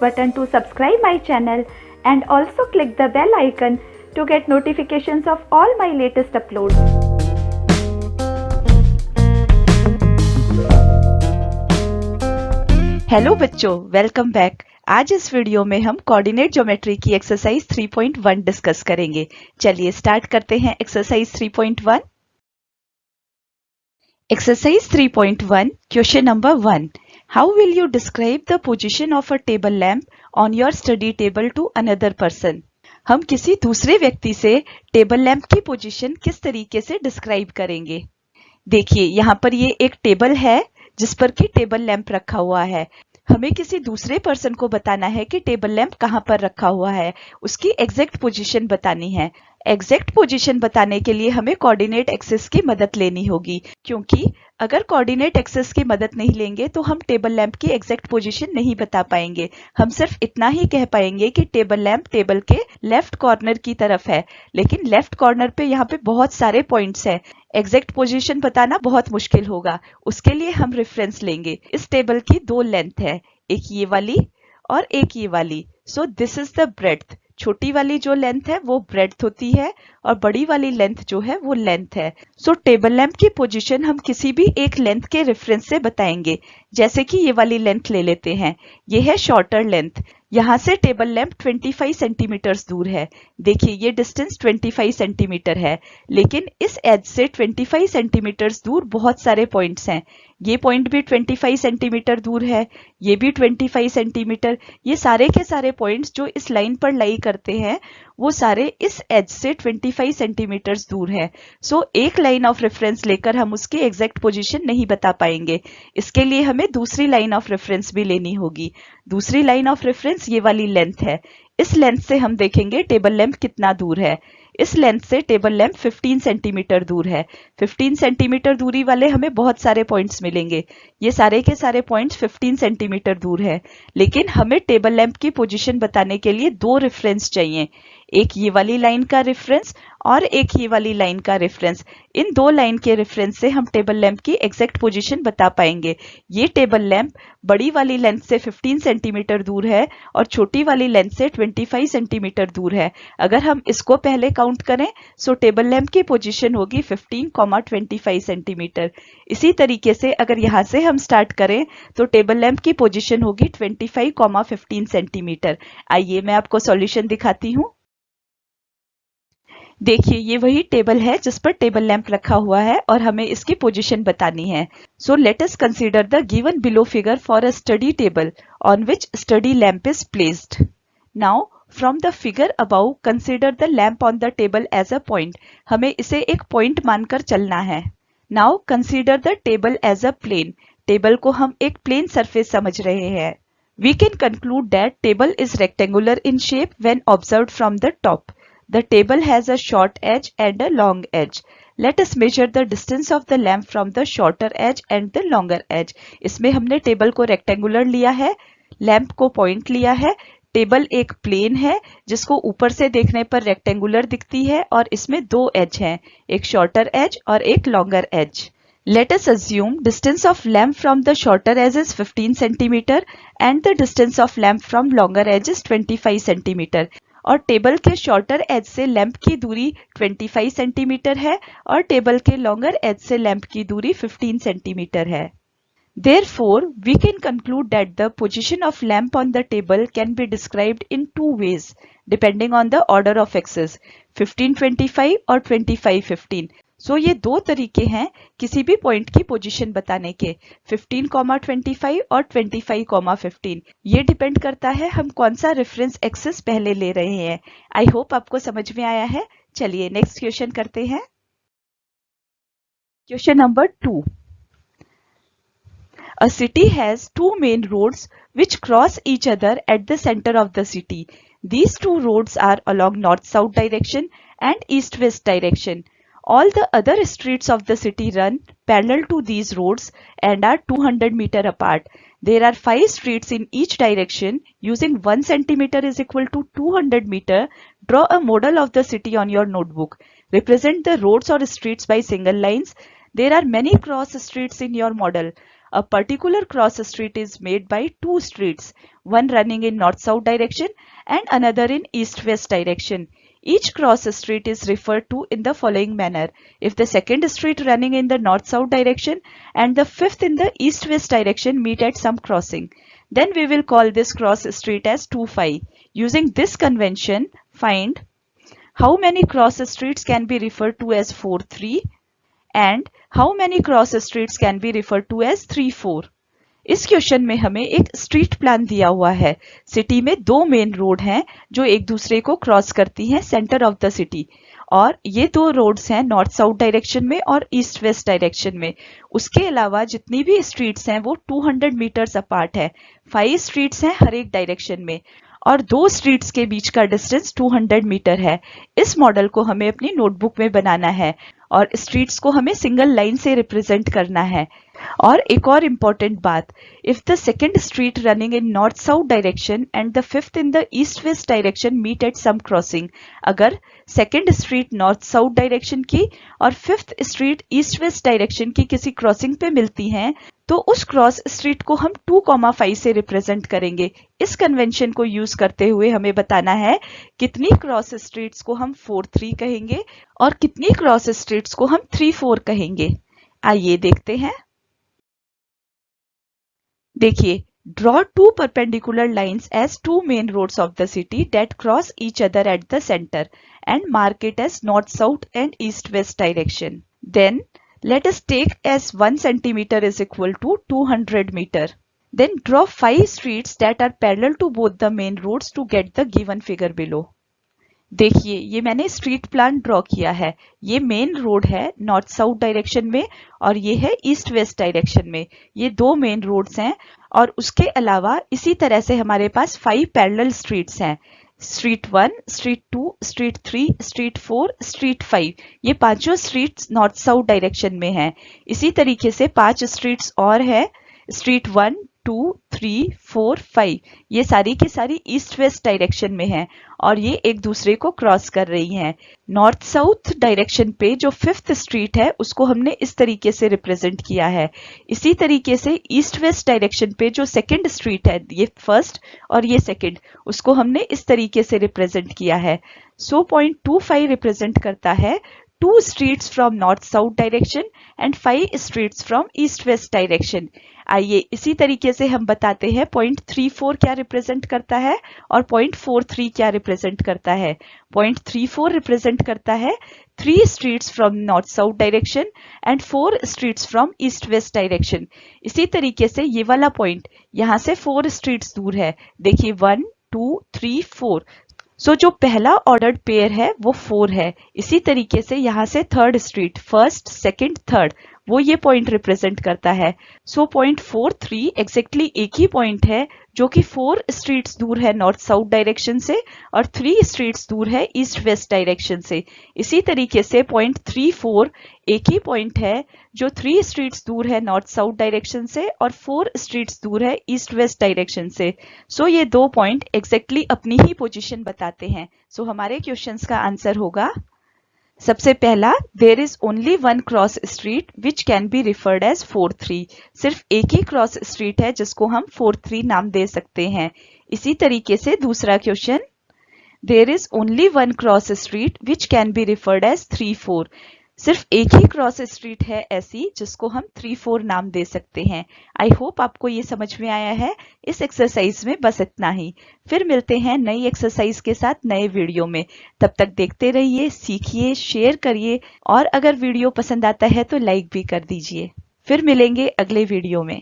button to subscribe my channel and also click the bell icon to get notifications of all my latest uploads. Hello बच्चों, welcome back. आज इस video में हम coordinate geometry की exercise 3.1 discuss करेंगे। चलिए start करते हैं exercise 3.1। Exercise 3.1 question number 1। How will you describe the position of a table lamp on your study table to another person. हम किसी दूसरे व्यक्ति से टेबल लैंप की पोजीशन किस तरीके से डिस्क्राइब करेंगे। देखिए यहाँ पर ये एक टेबल है जिस पर कि टेबल लैंप रखा हुआ है। हमें किसी दूसरे पर्सन को बताना है कि टेबल लैंप कहाँ पर रखा हुआ है, उसकी एग्जैक्ट पोजीशन बतानी है। एग्जैक्ट पोजीशन बताने के लिए हमें कोऑर्डिनेट एक्सिस की मदद लेनी होगी, क्योंकि अगर कोऑर्डिनेट एक्सिस की मदद नहीं लेंगे तो हम टेबल लैंप की एग्जैक्ट पोजीशन नहीं बता पाएंगे। हम सिर्फ इतना ही कह पाएंगे कि टेबल लैंप टेबल के लेफ्ट कॉर्नर की तरफ है, लेकिन लेफ्ट कॉर्नर पे यहाँ पे बहुत सारे पॉइंट्स हैं। एग्जैक्ट पोजीशन बताना बहुत मुश्किल होगा। उसके लिए हम रेफरेंस लेंगे। इस टेबल की दो लेंथ है, एक ये वाली और एक ये वाली। So this is the breadth. छोटी वाली जो लेंथ है वो ब्रेड्थ होती है और बड़ी वाली लेंथ जो है वो लेंथ है। सो टेबल लैंप की पोजीशन हम किसी भी एक लेंथ के रेफरेंस से बताएंगे। जैसे कि ये वाली लेंथ ले लेते हैं, ये है शॉर्टर लेंथ। यहाँ से टेबल लैंप 25 सेंटीमीटर्स दूर है। देखिए ये डिस्टेंस 25 सेंटीमीटर है, लेकिन इस एज से 25 सेंटीमीटर्स दूर बहुत सारे पॉइंट्स हैं। ये पॉइंट भी 25 सेंटीमीटर दूर है, ये भी 25 सेंटीमीटर। ये सारे के सारे पॉइंट्स जो इस लाइन पर लाई करते हैं वो सारे इस एज से 25 सेंटीमीटर्स दूर है। सो एक लाइन ऑफ रेफरेंस लेकर हम उसकी एग्जैक्ट पोजीशन नहीं बता पाएंगे। इसके लिए हमें दूसरी लाइन ऑफ रेफरेंस भी लेनी होगी। दूसरी लाइन ऑफ रेफरेंस ये वाली लेंथ है। इस लेंथ से हम देखेंगे टेबल लैंप कितना दूर है। इस लेंथ से टेबल लैंप 15 सेंटीमीटर दूर है। 15 सेंटीमीटर दूरी वाले हमें बहुत सारे पॉइंट्स मिलेंगे। ये सारे के सारे पॉइंट्स 15 सेंटीमीटर दूर है, लेकिन हमें टेबल लैंप की पोजीशन बताने के लिए दो रेफरेंस चाहिए, एक ये वाली लाइन का रेफरेंस और एक ये वाली लाइन का रेफरेंस। इन दो लाइन के रेफरेंस से हम टेबल लैंप की एग्जैक्ट पोजीशन बता पाएंगे। ये टेबल लैंप बड़ी वाली लेंथ से 15 सेंटीमीटर दूर है और छोटी वाली लेंथ से 25 सेंटीमीटर दूर है। अगर हम इसको पहले काउंट करें सो टेबल लैंप की पोजीशन होगी 15,25 सेंटीमीटर। इसी तरीके से अगर यहाँ से हम स्टार्ट करें तो टेबल लैंप की पोजीशन होगी 25,15 सेंटीमीटर। आइए मैं आपको सॉल्यूशन दिखाती हूँ। देखिए ये वही टेबल है जिस पर टेबल लैंप रखा हुआ है और हमें इसकी पोजीशन बतानी है। So let us consider the given below figure for a study table on which study lamp is placed. Now from the figure about consider the lamp on the table as a point. हमें इसे एक point मानकर चलना है। Now consider the table as a plane. Table को हम एक plane surface समझ रहे हैं। We can conclude that table is rectangular in shape when observed from the top. The table has a short edge and a long edge. Let us measure the distance of the lamp from the shorter edge and the longer edge. इसमें हमने table को rectangular लिया है, lamp को point लिया है। Table एक plane है जिसको ऊपर से देखने पर रेक्टेंगुलर दिखती है और इसमें दो एज हैं, एक शॉर्टर एज और एक longer edge. Let us assume distance of lamp from the shorter edge is 15 centimeter and the distance of lamp from longer edge is 25 centimeter. और टेबल के शॉर्टर एज से लैंप की दूरी 25 centimetre है और table के लॉन्गर एज से lamp की दूरी 15 सेंटीमीटर है। Therefore, we can conclude that the position of lamp on the table can be described in two ways, depending on the order of axis, 15-25 और 25-15. सो ये दो तरीके हैं किसी भी पॉइंट की पोजीशन बताने के, 15,25 और 25,15। ये डिपेंड करता है हम कौन सा रेफरेंस एक्सिस पहले ले रहे हैं। आई होप आपको समझ में आया है। चलिए नेक्स्ट क्वेश्चन करते हैं। Question number 2। A city has two main roads which cross each other at the center of the city. These two roads are along north-south direction and east-west direction. All the other streets of the city run parallel to these roads and are 200 meters apart. There are 5 streets in each direction. Using 1 centimeter is equal to 200 meter. Draw a model of the city on your notebook. Represent the roads or streets by single lines. There are many cross streets in your model. a particular cross street is made by two streets, one running in north-south direction and another in east-west direction. Each cross street is referred to in the following manner. If the second street running in the north-south direction and the fifth in the east-west direction meet at some crossing, then we will call this cross street as 2-5. Using this convention, find how many cross streets can be referred to as 4-3 and how many cross streets can be referred to as 3-4. इस question में हमें एक street plan दिया हुआ है। City में दो main road हैं जो एक दूसरे को क्रॉस करती हैं सेंटर ऑफ द सिटी, और ये दो रोड्स हैं नॉर्थ साउथ डायरेक्शन में और ईस्ट वेस्ट डायरेक्शन में। उसके अलावा जितनी भी स्ट्रीट्स हैं वो 200 मीटर्स अपार्ट है। 5 स्ट्रीट्स हैं हर एक डायरेक्शन में और दो स्ट्रीट्स के बीच का डिस्टेंस 200 मीटर है। इस मॉडल को हमें अपनी नोटबुक में बनाना है और स्ट्रीट्स को हमें सिंगल लाइन से रिप्रेजेंट करना है। और एक और इम्पॉर्टेंट बात, if the second street running in north south direction and the fifth in the east west direction meet at some crossing, अगर second street north south direction की और fifth street east west direction की किसी crossing पे मिलती हैं तो उस क्रॉस स्ट्रीट को हम 2,5 से रिप्रेजेंट करेंगे। इस कन्वेंशन को यूज करते हुए हमें बताना है कितनी क्रॉस स्ट्रीट्स को हम 4-3 कहेंगे और कितनी क्रॉस स्ट्रीट्स को हम 3-4 कहेंगे। आइए देखते हैं। देखिए, draw two perpendicular lines as two main roads of the city that cross each other at the center and mark it as north-south and east-west direction. Then let us take as 1 centimeter is equal to 200 meter. Then draw 5 streets that are parallel to both the main roads to get the given figure below. देखिए, ये मैंने street plan draw किया है। ये main road है north south direction में और ये है ईस्ट वेस्ट डायरेक्शन में। ये दो मेन रोड्स हैं और उसके अलावा इसी तरह से हमारे पास 5 पैरेलल स्ट्रीट्स हैं। Street 1, street 2, street 3, street 4, street 5। ये पांचों स्ट्रीट्स नॉर्थ साउथ डायरेक्शन में हैं। इसी तरीके से 5 स्ट्रीट्स और है, स्ट्रीट 1, 2, 3, 4, 5। ये सारी की सारी ईस्ट वेस्ट डायरेक्शन में हैं और ये एक दूसरे को क्रॉस कर रही हैं। नॉर्थ साउथ डायरेक्शन पे जो 5th स्ट्रीट है उसको हमने इस तरीके से रिप्रेजेंट किया है। इसी तरीके से ईस्ट वेस्ट डायरेक्शन पे जो 2nd स्ट्रीट है, ये 1st और ये 2nd, उसको हमने इस तरीके से रिप्रेजेंट किया है। सो 0.25 रिप्रेजेंट करता है 2 streets from north south direction and 5 streets from east west direction। आइए इसी तरीके से हम बताते हैं 0.34 क्या रिप्रेजेंट करता है और 0.43 क्या रिप्रेजेंट करता है। 0.34 रिप्रेजेंट करता है 3 streets from north south direction and 4 streets from east west direction। इसी तरीके से ये वाला पॉइंट यहाँ से 4 streets दूर है। देखिए 1, 2, 3, 4। सो जो पहला ऑर्डर्ड पेयर है वो 4 है। इसी तरीके से यहाँ से 3rd street, 1st, 2nd, 3rd, वो ये पॉइंट रिप्रेजेंट करता है। सो 0.43 एग्जैक्टली एक ही पॉइंट है जो कि 4 स्ट्रीट्स दूर है नॉर्थ साउथ डायरेक्शन से और 3 स्ट्रीट्स दूर है ईस्ट वेस्ट डायरेक्शन से। इसी तरीके से 0.34 एक ही पॉइंट है जो 3 स्ट्रीट्स दूर है नॉर्थ साउथ डायरेक्शन से और 4 स्ट्रीट्स दूर है ईस्ट वेस्ट डायरेक्शन से। सो ये दो पॉइंट एग्जैक्टली अपनी ही पोजीशन बताते हैं। सो हमारे क्वेश्चंस का आंसर होगा, सबसे पहला, there is only one cross street which can be referred as 4-3। सिर्फ एक ही क्रॉस स्ट्रीट है जिसको हम 4-3 नाम दे सकते हैं। इसी तरीके से दूसरा question, there is only one cross street which can be referred as 3-4। सिर्फ एक ही क्रॉस स्ट्रीट है ऐसी जिसको हम 3-4 नाम दे सकते हैं। आई होप आपको ये समझ में आया है। इस एक्सरसाइज में बस इतना ही। फिर मिलते हैं नई एक्सरसाइज के साथ नए वीडियो में। तब तक देखते रहिए, सीखिए, शेयर करिए और अगर वीडियो पसंद आता है तो लाइक भी कर दीजिए। फिर मिलेंगे अगले वीडियो में।